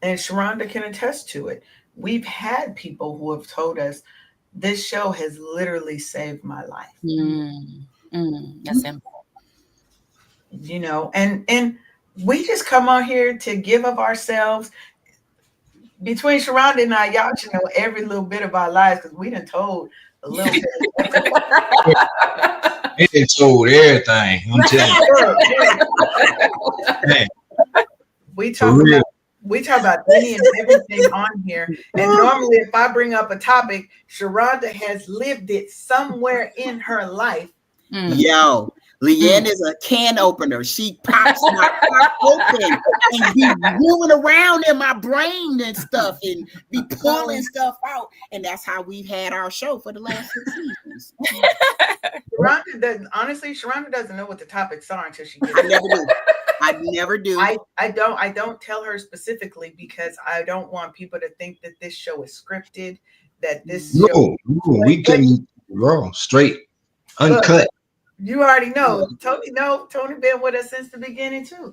and Sharonda can attest to it, we've had people who have told us this show has literally saved my life. That's important. And we just come on here to give of ourselves. Between Sharonda and I, y'all should know every little bit of our lives because we done told a little bit. They told everything. I'm telling you. We talk about any and everything on here. And normally if I bring up a topic, Sharonda has lived it somewhere in her life. Yo, Leanne is a can opener. She pops my heart open and be moving around in my brain and stuff and be pulling stuff out. And that's how we've had our show for the last 6 seasons. Sharonda doesn't know what the topics are until she gets I never do. I don't tell her specifically because I don't want people to think that this show is scripted, that this show we can roll straight, uncut. Look, you already know. Tony been with us since the beginning too.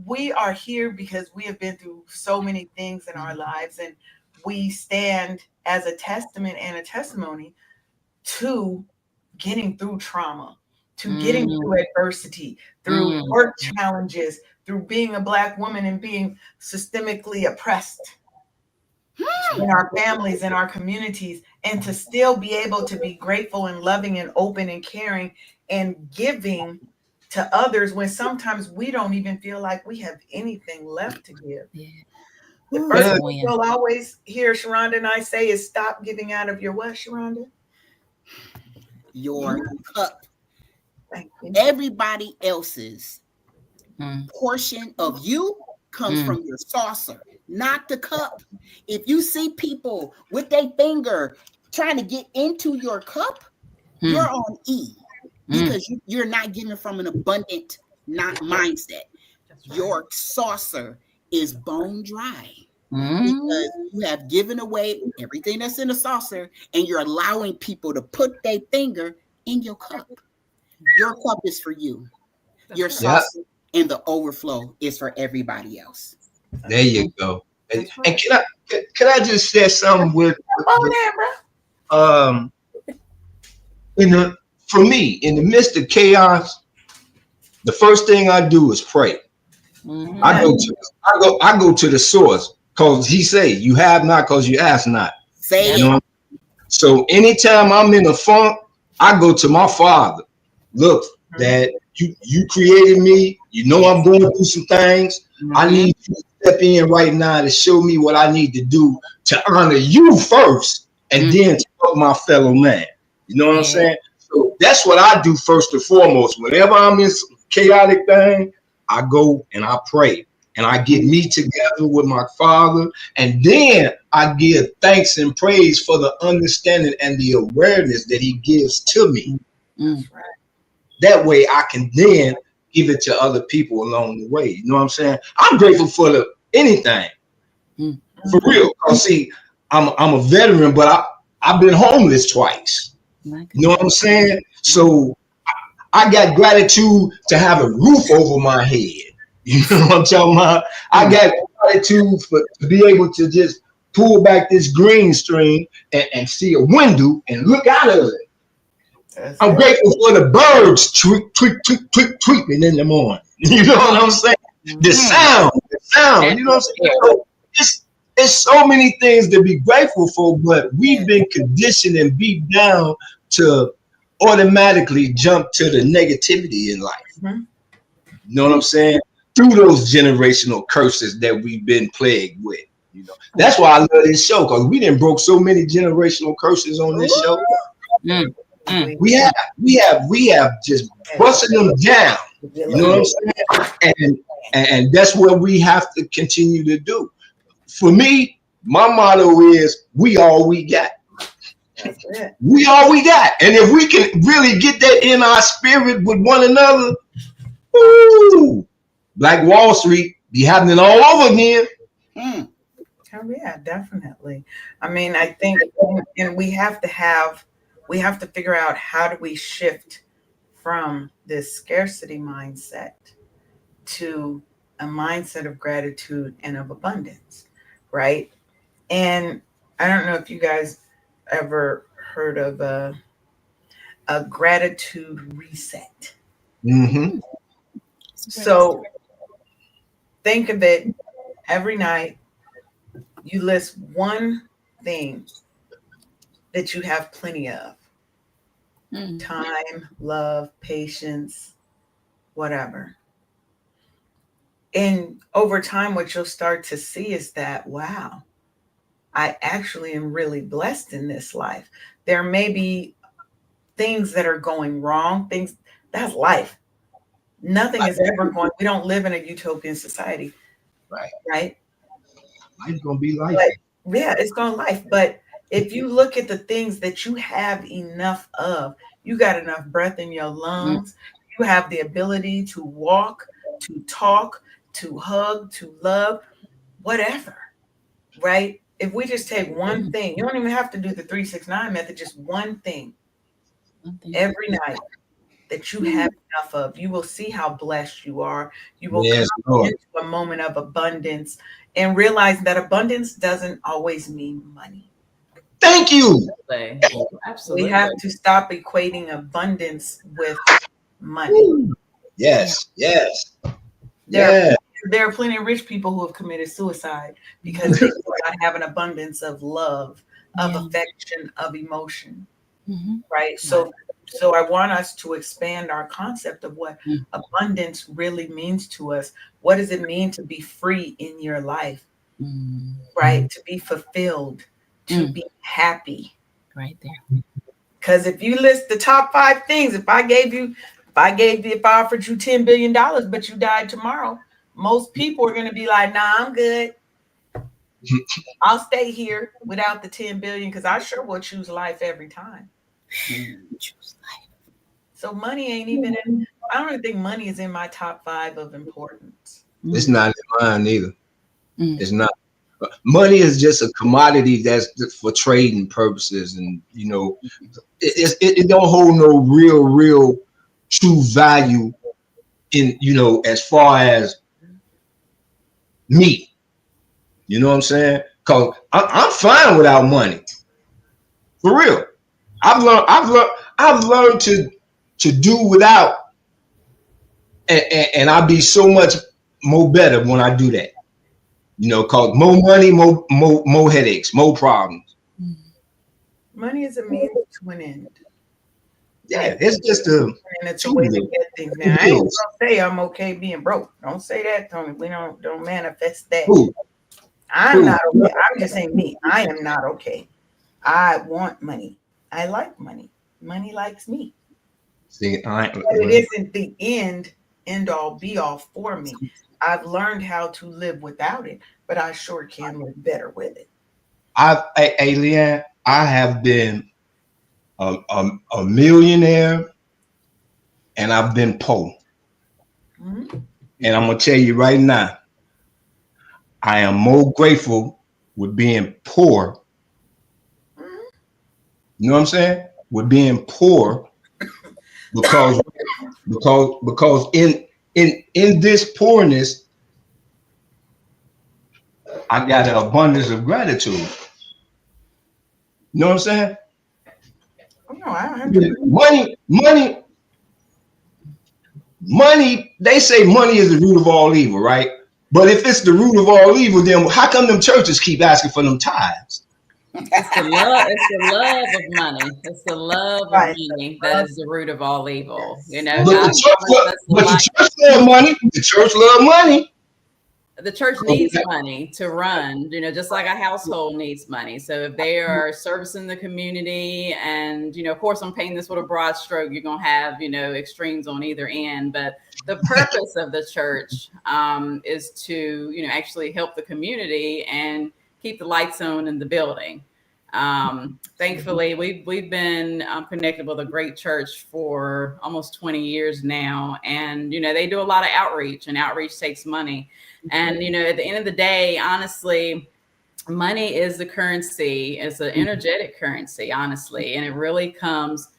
We are here because we have been through so many things in our lives, and we stand as a testament and a testimony to getting through trauma, to getting through adversity, through work challenges, through being a Black woman and being systemically oppressed in our families, in our communities, and to still be able to be grateful and loving and open and caring and giving to others when sometimes we don't even feel like we have anything left to give. Yeah. The first thing you'll always hear Sharonda and I say is stop giving out of your what, Sharonda? Your cup. Thank you. Everybody else's portion of you comes from your saucer, not the cup. If you see people with their finger trying to get into your cup, you're on E because you're not giving from an abundant mindset. Right. Your saucer is bone dry because you have given away everything that's in the saucer and you're allowing people to put their finger in your cup. Your cup is for you. Your saucer and the overflow is for everybody else. There you go. And can I just share something with for me, in the midst of chaos, the first thing I do is pray. I go to the source because he say you have not because you ask not. So anytime I'm in a funk, I go to my Father. Look, Dad, you created me. You know I'm going through some things. I need you to step in right now to show me what I need to do to honor you first and then to help my fellow man. You know what I'm saying? So that's what I do first and foremost. Whenever I'm in some chaotic thing, I go and I pray and I get me together with my Father. And then I give thanks and praise for the understanding and the awareness that he gives to me. That's right. That way I can then give it to other people along the way. You know what I'm saying? I'm grateful for anything. For real. See, I'm a veteran, but I've been homeless twice. You know what I'm saying? So I got gratitude to have a roof over my head. You know what I'm talking about? I got gratitude to be able to just pull back this green screen and see a window and look out of it. I'm grateful for the birds tweeting in the morning. You know what I'm saying? The sound, you know what I'm saying? So it's so many things to be grateful for, but we've been conditioned and beat down to automatically jump to the negativity in life. Mm-hmm. You know what I'm saying? Through those generational curses that we've been plagued with. You know, that's why I love this show, because we done broke so many generational curses on this show. We have just busted them down. You know what I'm saying? And that's what we have to continue to do. For me, my motto is we all we got. We all we got. And if we can really get that in our spirit with one another, woo, Black Wall Street be happening all over again. Oh, yeah, definitely. I mean, I think, and we have to figure out, how do we shift from this scarcity mindset to a mindset of gratitude and of abundance, right? And I don't know if you guys ever heard of a gratitude reset. Mm-hmm. So think of it, every night you list one thing that you have plenty of. Time, love, patience, whatever. And over time, what you'll start to see is that, wow, I actually am really blessed in this life. There may be things that are going wrong, that's life. Nothing is ever going, we don't live in a utopian society. Right? Life's gonna be life. But, yeah, it's gonna life. But if you look at the things that you have enough of, you got enough breath in your lungs, you have the ability to walk, to talk, to hug, to love, whatever, right? If we just take one thing, you don't even have to do the 3-6-9 method, just one thing every night that you have enough of, you will see how blessed you are. You will come into a moment of abundance and realize that abundance doesn't always mean money. Thank you. Absolutely. We have to stop equating abundance with money. Yes. There are plenty of rich people who have committed suicide because they do not have an abundance of love, of affection, of emotion. Right? So I want us to expand our concept of what abundance really means to us. What does it mean to be free in your life? Right? To be fulfilled, to be happy. Right there. Because if you list the top 5 things, if I offered you $10 billion, but you died tomorrow, most people are going to be like, nah, I'm good. I'll stay here without the 10 billion because I sure will choose life every time. Choose life. So money ain't even in, I don't even think money is in my top 5 of importance. It's not in mine either. It's not. Money is just a commodity that's for trading purposes, and you know, it don't hold no real true value in, you know, as far as me. You know what I'm saying? Cause I'm fine without money. For real. I've learned to do without, and I'll be so much more better when I do that. You know, cause more money, more headaches, more problems. Money is a means to an end. Yeah, it's just and it's a way to get things. Now, I ain't gonna say I'm okay being broke. Don't say that, Tony. We don't manifest that. I'm not okay. I'm just saying me. I am not okay. I want money. I like money. Money likes me. See, but it isn't the end all be all for me. I've learned how to live without it, but I sure can live better with it. Leanne, I have been a millionaire, and I've been poor. And I'm gonna tell you right now, I am more grateful with being poor. You know what I'm saying? With being poor, because in this poorness, I got an abundance of gratitude. You know what I'm saying? Oh, no, I don't have to. Money money, they say money is the root of all evil, right? But if it's the root of all evil, then how come them churches keep asking for them tithes? It's the love of money. It's the love of money that is the root of all evil. You know, But the church love money. The church love money. The church needs money to run, you know, just like a household needs money. So if they are servicing the community and, you know, of course, I'm painting this with a broad stroke, you're going to have, you know, extremes on either end. But the purpose of the church is to, you know, actually help the community and keep the lights on in the building. Thankfully, we've been connected with a great church for almost 20 years now. And, you know, they do a lot of outreach, and outreach takes money. And, you know, at the end of the day, honestly, money is the currency. It's an energetic currency, honestly. And it really comes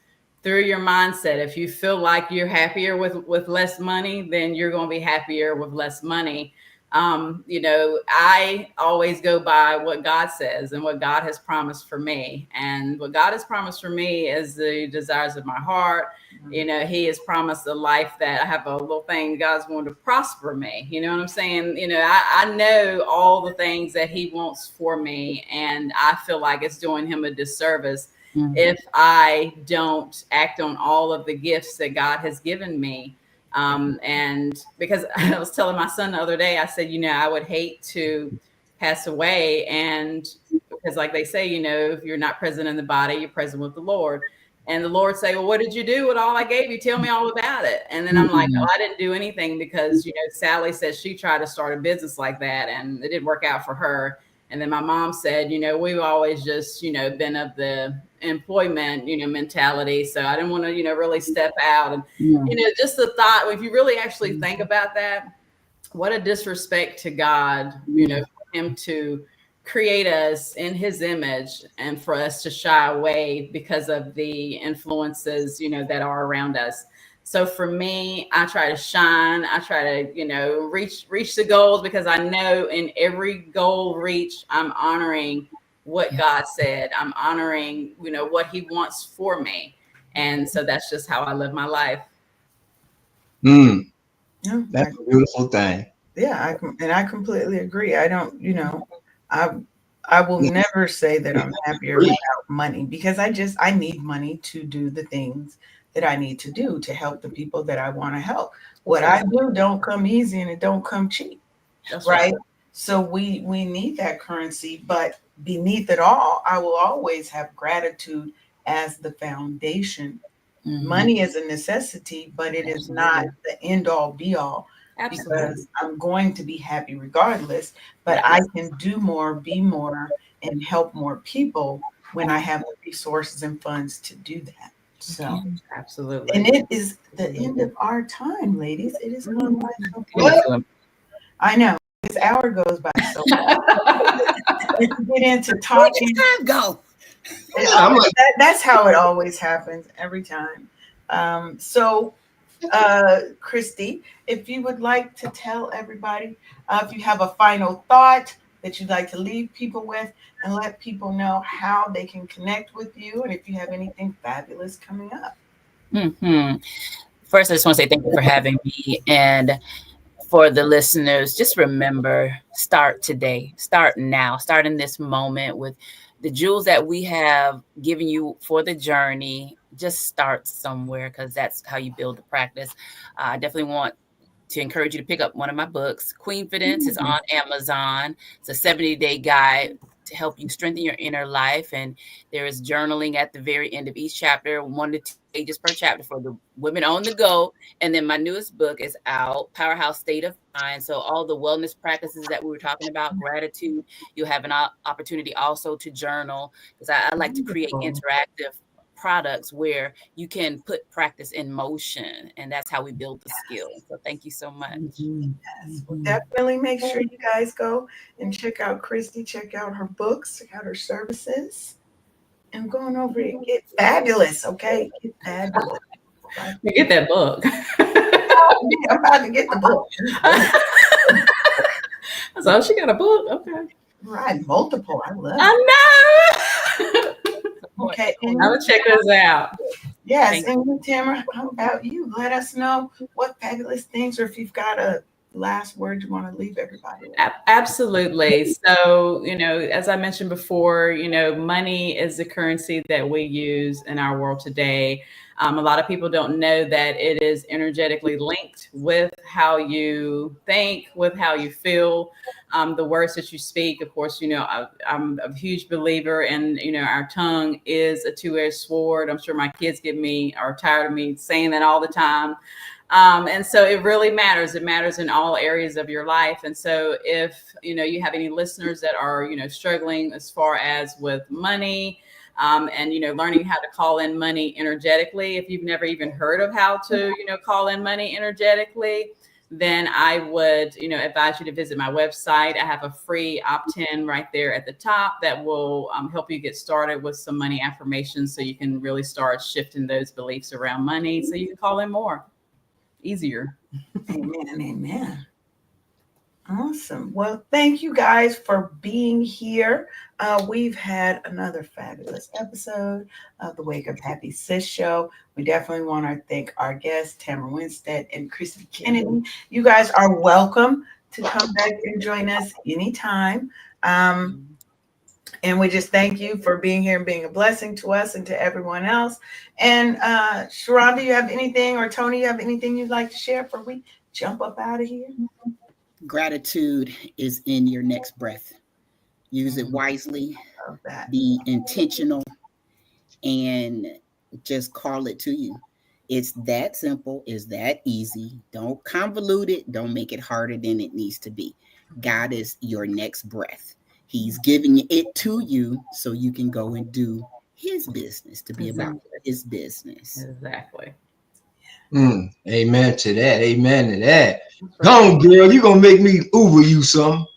through your mindset. If you feel like you're happier with less money, then you're going to be happier with less money. You know, I always go by what God says and what God has promised for me. And what God has promised for me is the desires of my heart. You know, he has promised a life that I have a little thing, God's going to prosper me. You know what I'm saying? You know, I know all the things that he wants for me. And I feel like it's doing him a disservice if I don't act on all of the gifts that God has given me. And because I was telling my son the other day, I said, you know, I would hate to pass away. And because like they say, you know, if you're not present in the body, you're present with the Lord. And the Lord say, well, what did you do with all I gave you? Tell me all about it. And then I'm like, oh, I didn't do anything because, you know, Sally says she tried to start a business like that and it didn't work out for her. And then my mom said, you know, we've always just, you know, been of the employment, you know, mentality. So I didn't want to, you know, really step out. And, you know, just the thought, if you really actually think about that, what a disrespect to God, you know, for him to create us in his image and for us to shy away because of the influences, you know, that are around us. So for me, I try to shine. I try to, you know, reach the goals because I know in every goal reach, I'm honoring what God said. I'm honoring, you know, what he wants for me. And so that's just how I live my life. That's a beautiful thing. Yeah, I completely agree. I don't, you know, I will never say that I'm happier without money because I need money to do the things that I need to do to help the people that I want to help. What I do don't come easy and it don't come cheap. That's right. So we need that currency, but beneath it all, I will always have gratitude as the foundation. Money is a necessity, but it is not the end all be all. Because I'm going to be happy regardless, but I can do more, be more, and help more people when I have the resources and funds to do that. So absolutely. And it is the end of our time, ladies. It is going by so fast. I know. This hour goes by so fast. Let's get into talking. Where'd your time go? That's how it always happens every time. So Kristie, if you would like to tell everybody, if you have a final thought that you'd like to leave people with and let people know how they can connect with you and if you have anything fabulous coming up. First, I just want to say thank you for having me. And for the listeners, just remember, start today, start now, start in this moment with the jewels that we have given you for the journey. Just start somewhere because that's how you build the practice. I definitely want to encourage you to pick up one of my books. Queenfidence is on Amazon. It's a 70-day guide to help you strengthen your inner life. And there is journaling at the very end of each chapter, 1 to 2 pages per chapter for the women on the go. And then my newest book is out, Powerhouse State of Mind. So all the wellness practices that we were talking about, gratitude, you'll have an opportunity also to journal because I like to create interactive products where you can put practice in motion, and that's how we build the skill. So thank you so much. Yes, well, definitely make sure you guys go and check out Kristie, check out her books, check out her services, and going over and get fabulous. Okay, get fabulous. You get that book. I'm about to get the book. So she got a book. Okay, right, multiple. I love it. I know. Okay, I'm gonna check this out. Yes, and Tamara, how about you? Let us know what fabulous things, or if you've got a last word you want to leave everybody with. Absolutely. So, as I mentioned before, money is the currency that we use in our world today. A lot of people don't know that it is energetically linked with how you think, with how you feel, the words that you speak. Of course, I'm a huge believer in, our tongue is a two-edged sword. I'm sure my kids are tired of me saying that all the time. And so it really matters. It matters in all areas of your life. And so if, you have any listeners that are, struggling as far as with money, and, learning how to call in money energetically, if you've never even heard of how to, call in money energetically, then I would, advise you to visit my website. I have a free opt-in right there at the top that will help you get started with some money affirmations so you can really start shifting those beliefs around money so you can call in more. Easier. Amen. Amen. Awesome. Well, thank you guys for being here. We've had another fabulous episode of the Wake Up Happy Sis Show. We definitely want to thank our guests, Tamara Winstead and Kristie Kennedy. You guys are welcome to come back and join us anytime. And we just thank you for being here and being a blessing to us and to everyone else. And Sharonda, you have anything, or Tony, you have anything you'd like to share before we jump up out of here? Gratitude is in your next breath. Use it wisely. Be intentional, and just call it to you. It's that simple. It's that easy. Don't convolute it. Don't make it harder than it needs to be. God is your next breath. He's giving it to you so you can go and do his business, to be about his business. Exactly. Amen to that. Amen to that. Go on, girl. You're going to make me Uber you some.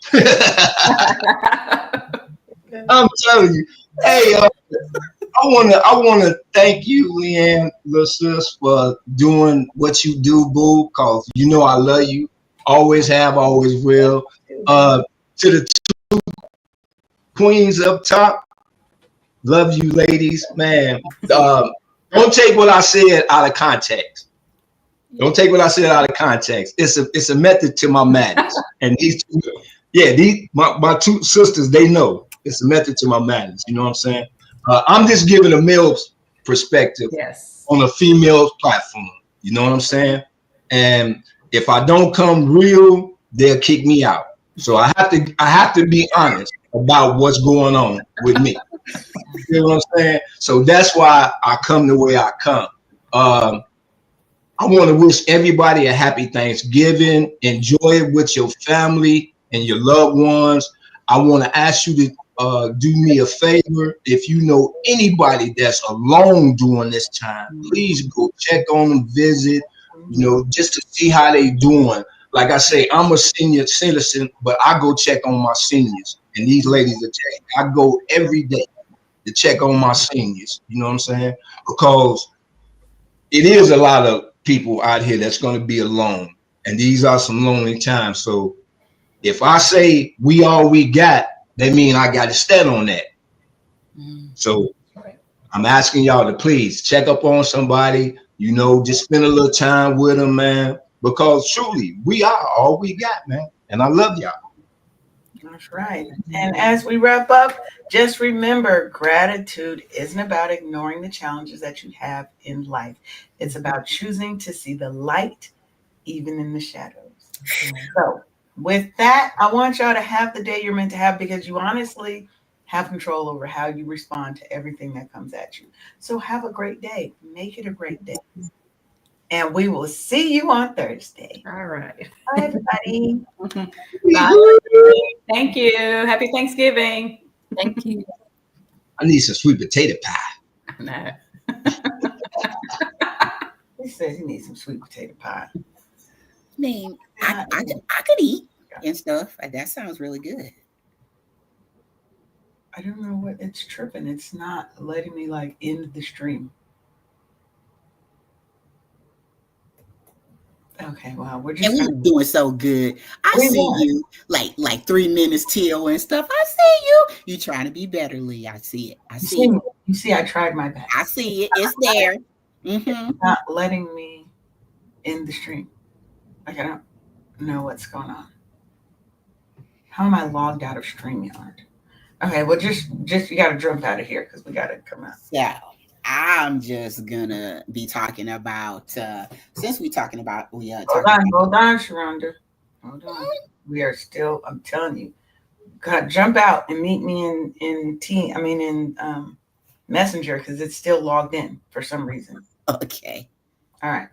I'm telling you. Hey, I want to thank you, Leanne, little sis, for doing what you do, boo, because I love you. Always have, always will. To the two queens up top, love you, ladies, man. Don't take what I said out of context. Don't take what I said out of context. It's a method to my madness. And my two sisters, they know it's a method to my madness. You know what I'm saying? I'm just giving a male's perspective on a female's platform. You know what I'm saying? And if I don't come real, they'll kick me out. So I have to be honest about what's going on with me. You know what I'm saying? So that's why I come the way I come. I want to wish everybody a happy Thanksgiving. Enjoy it with your family and your loved ones. I want to ask you to do me a favor. If you know anybody that's alone during this time, please go check on them, visit, just to see how they doing. Like I say, I'm a senior citizen, but I go check on my seniors. And these ladies are checking. I go every day to check on my seniors. You know what I'm saying? Because it is a lot of people out here that's going to be alone. And these are some lonely times. So if I say we all we got, that means I got to stand on that. So I'm asking y'all to please check up on somebody, just spend a little time with them, man. Because truly, we are all we got, man. And I love y'all. That's right. And as we wrap up, just remember, gratitude isn't about ignoring the challenges that you have in life. It's about choosing to see the light even in the shadows. So with that, I want y'all to have the day you're meant to have, because you honestly have control over how you respond to everything that comes at you. So have a great day. Make it a great day. And we will see you on Thursday. All right. Bye, everybody. Bye. Thank you. Happy Thanksgiving. Thank you. I need some sweet potato pie. No. He said he needs some sweet potato pie. I mean, I could eat and stuff. That sounds really good. I don't know what it's tripping. It's not letting me end the stream. Okay, well, we're just doing so good. I see you like 3 minutes till and stuff. I see you. You trying to be better, Lee. I see it. I see it. You see, I tried my best. I see it. It's there. Mm-hmm. It's not letting me in the stream. Like, I don't know what's going on. How am I logged out of StreamYard? Okay, well, just you got to jump out of here because we got to come out. So I'm just gonna be talking about since we're talking about Hold on, Sharonda. Hold on. We are still. I'm telling you, God, jump out and meet me in Messenger because it's still logged in for some reason. Okay. All right.